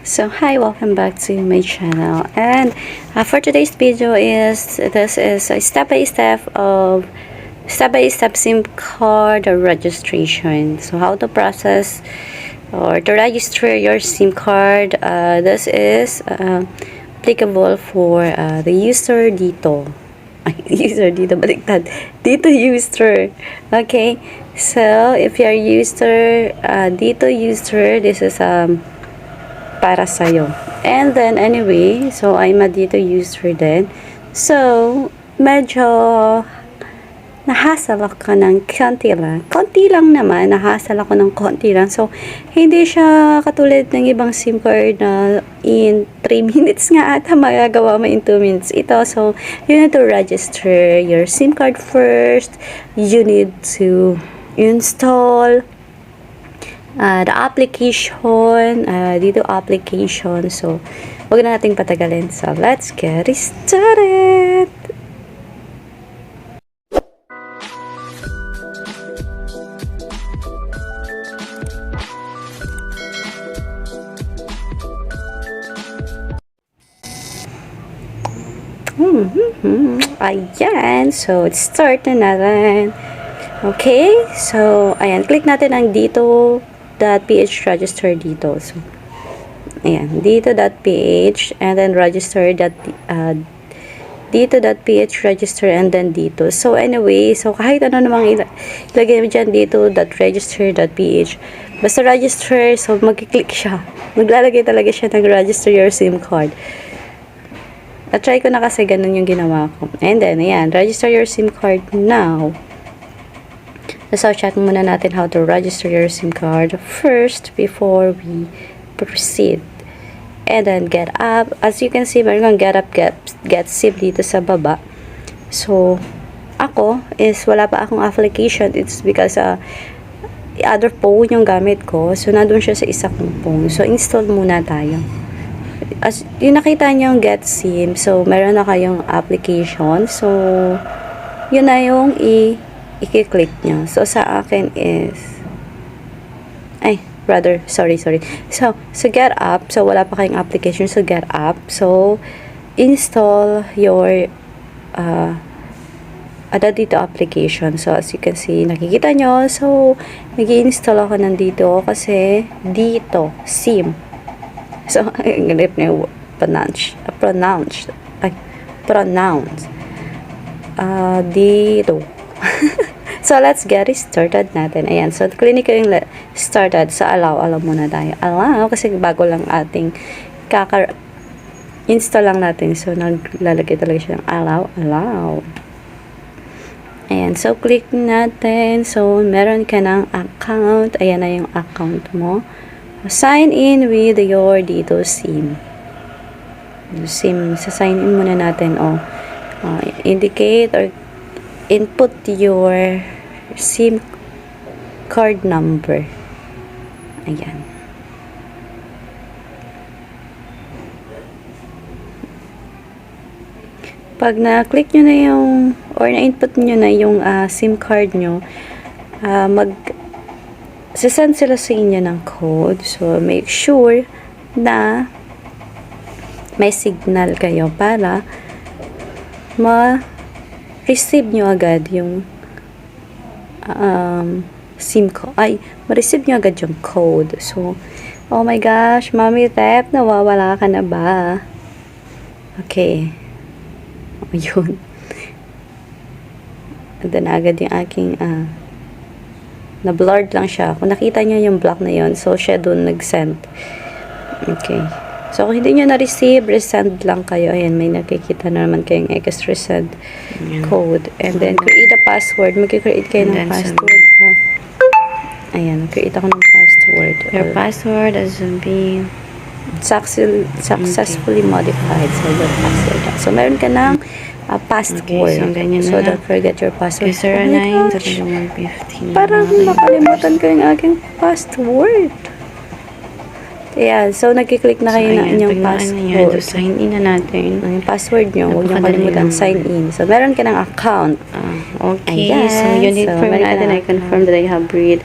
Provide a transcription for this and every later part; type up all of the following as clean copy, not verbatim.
So hi, welcome back to my channel, and for today's video this is a step-by-step SIM card registration. So how to process or to register your SIM card. This is applicable for the user dito. User dito, baliktad. Dito user. Okay, so if you are user dito user, this is para sa'yo. And then, anyway, so I'm a dito user din. So, medyo nahasal ako ng konti lang. Konti lang naman, nahasal ako ng konti lang. So, hindi siya katulad ng ibang SIM card na in 3 minutes nga ata magagawa mo in 2 minutes. Ito, so, you need to register your SIM card first. You need to install the application, dito application. So, wag na nating patagalin. So, let's get started! Ayan. So, start na natin. Okay. So, ayan. Click natin ang dito.ph register dito. So, ayan. Dito.ph and then register dito.ph register and then dito. So, anyway. So, kahit ano namang ilagay mo dyan dito.register.ph. Basta register. So, mag-click siya. Maglalagay talaga siya ng register your SIM card. Na-try ko na kasi ganun yung ginawa ko. And then, ayan, register your SIM card now. So, check muna natin how to register your SIM card first before we proceed. And then, get up. As you can see, meron kang get SIM dito sa baba. So, ako is wala pa akong application. It's because other phone yung gamit ko. So, nandun siya sa isa kong phone. So, install muna tayo. As yung nakita nyo yung get SIM, so meron na kayong application. So, yun na yung i-click nyo. So, sa akin is sorry. So get up. So, wala pa kayong application. So, get up. So, install your dito application. So, as you can see, nakikita nyo. So, nag-i-install ako nandito kasi dito, SIM. So, ang ganip na yung pronounce. Dito. So, let's get it started natin. Ayan. So, click ko yung started. So, allow muna tayo. Allow, kasi bago lang ating install lang natin. So, naglalagay talaga siya ng allow. Ayan. So, click natin. So, meron ka ng account. Ayan na yung account mo. Sign in with your dito SIM. Sa-sign in muna natin. Indicate or input your SIM card number. Ayan. Pag na-click nyo na yung or na-input nyo na yung SIM card nyo, sasend sila sa inyo ng code. So, make sure na may signal kayo para ma-receive nyo agad yung SIM ko. Ma-receive nyo agad yung code. So, oh my gosh, Mami Teff, nawawala ka na ba? Okay. Yun. Ito na agad yung aking na-blurred lang siya. Kung nakita niyo yung block na yon, so siya doon nag-send. Okay. So, kung hindi nyo na-receive, resend lang kayo. Ayan, may nakikita na naman kayong extra resend code. And then, create a password. Mag-create kayo ng password, ha? Ayan, create ako ng password. Your password has been successfully modified. So, your password. So, meron ka ng password. Okay, so don't forget your password. Username, 3115. Parang nakalimutan ko yung aking password. Ayan, so nagkiklik na kayo na inyong password. Sign in na natin. Yung password nyo, huwag nyo kalimutan, sign in. So, meron ka ng account. Okay, ayan, so yun din for natin. I confirm that I have read.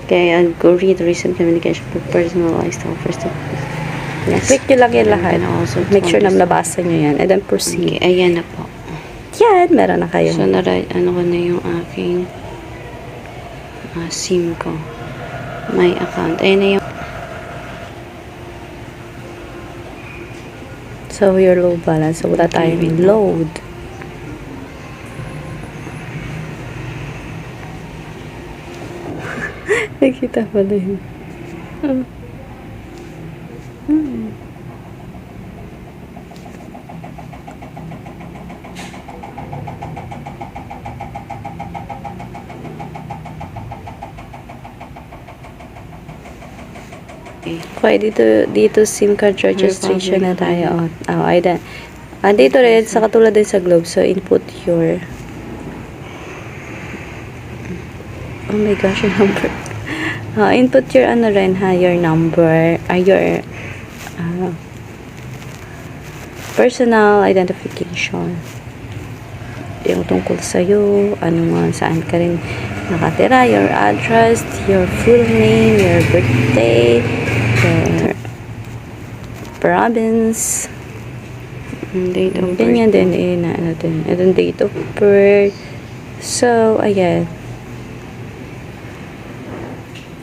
Okay, I'll go read the recent communication for personalized offers. Yan. Click nyo lang yan lahat. And also Make sure na nabasa nyo yan. And then proceed. Okay, ayan na po. Yan, meron na kayo. So, ano ko na yung aking SIM ko. My account. Ayan na yung So, your low balance. So, wala tayong load. Nakita pa na yun. Okay, dito SIM card registration na tayo. Oh, ay da. Dito rin, sa katulad din sa Globe. So, input your oh my gosh, your number. Input your ano rin ha, your number, your personal identification. Yung tungkol sa'yo, saan ka rin nakatira, your address, your full name, your birthday, your province, date of birth. ganyan din, and then date of birth. So, ayan.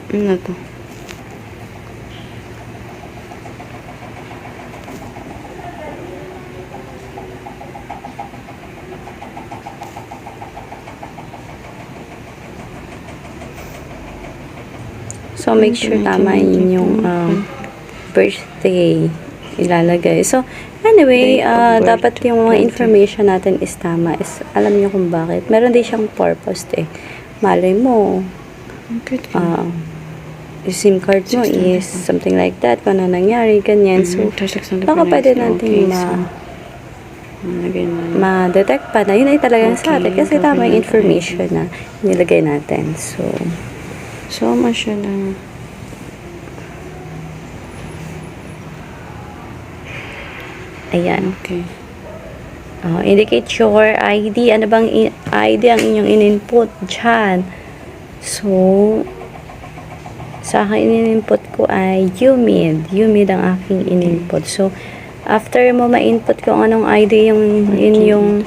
Ano to? So, make sure tama yung birthday ilalagay. So, anyway, dapat yung mga information natin is tama. Alam niyo kung bakit. Meron din siyang purpose Malay mo, yung SIM card mo is something like that. Kung ano nangyari, ganyan. So, baka pwede natin ma-detect pa na yun ay talagang sa atin. Kasi tama yung information na nilagay natin. So much na. Ayan. Okay. Indicate your ID. Ano bang ID ang inyong in-input dyan? So, sa akin in-input ko ay UMID. UMID ang aking in-input. So, after mo ma-input kung anong ID yung inyong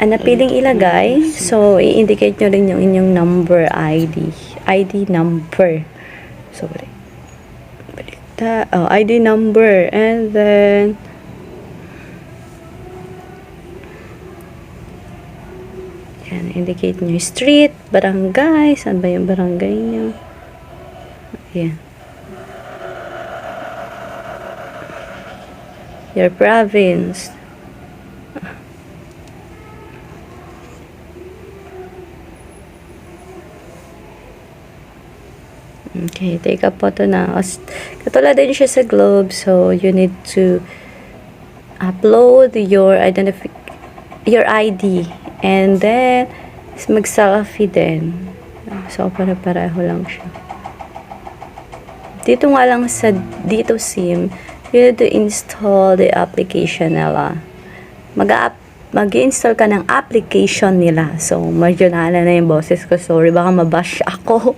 napiling ilagay, so, i-indicate nyo rin yung inyong number ID. ID number. Sorry. ID number. And then, yan, indicate nyo street, barangay, saan ba yung barangay nyo? Yan. Your province. Okay, take a photo na. Katulad din siya sa Globe, so you need to upload your ID and then mag-selfie din. So, para-pareho lang siya. Dito nga lang sa dito SIM, you need to install the application nila. Mag-install ka ng application nila. So, medyo nahala na yung boses ko. Sorry, baka mabash ako.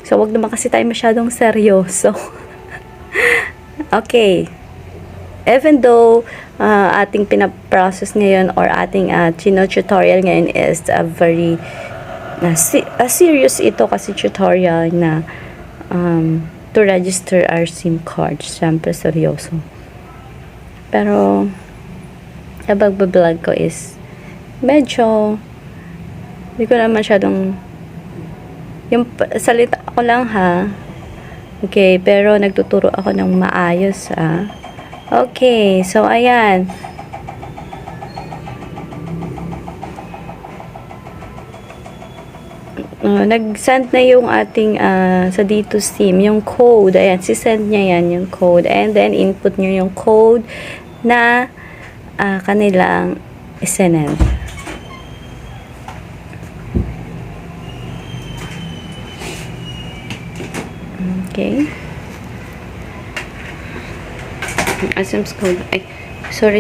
So, wag naman kasi tayo masyadong seryoso. Okay. Even though ating pinaprocess ngayon or ating tutorial ngayon is very serious ito kasi tutorial na to register our SIM cards. Siyempre, seryoso. Pero, habang vlog ko is medyo hindi ko na masyadong yung salita ko lang ha. Okay, pero nagtuturo ako ng maayos ha. Okay, so ayan. Nag-send na yung ating sa dito SIM, yung code. Ayan, sisend niya yan yung code. And then, input nyo yung code na kanilang isenend. Okay. ASM's code. Ay, sorry.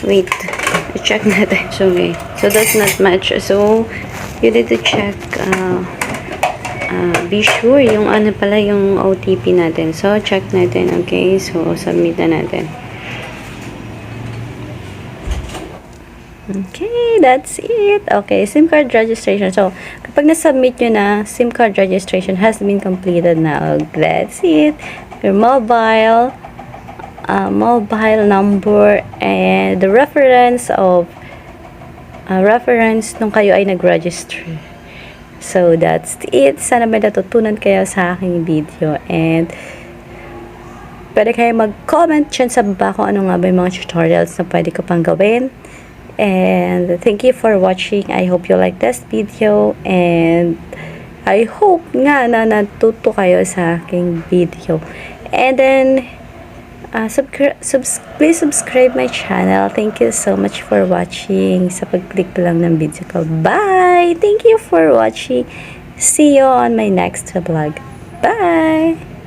Wait. I-check natin. So, okay. So, that's not match. So, you need to check be sure yung ano pala yung OTP natin. So, check natin. Okay? So, submit na natin. Okay, that's it. Okay, SIM card registration. So, kapag na-submit nyo na, SIM card registration has been completed now. That's it. Your mobile number and the reference nung kayo ay nag-register. So, that's it. Sana may natutunan kayo sa aking video. And, pwede kayo mag-comment dyan sa baba kung ano nga ba yung mga tutorials na pwede ko pang gawin. And thank you for watching. I hope you like this video. And I hope nga na natuto kayo sa aking video. And then, please subscribe my channel. Thank you so much for watching. Sa pag-click lang ng video ko. Bye! Thank you for watching. See you on my next vlog. Bye!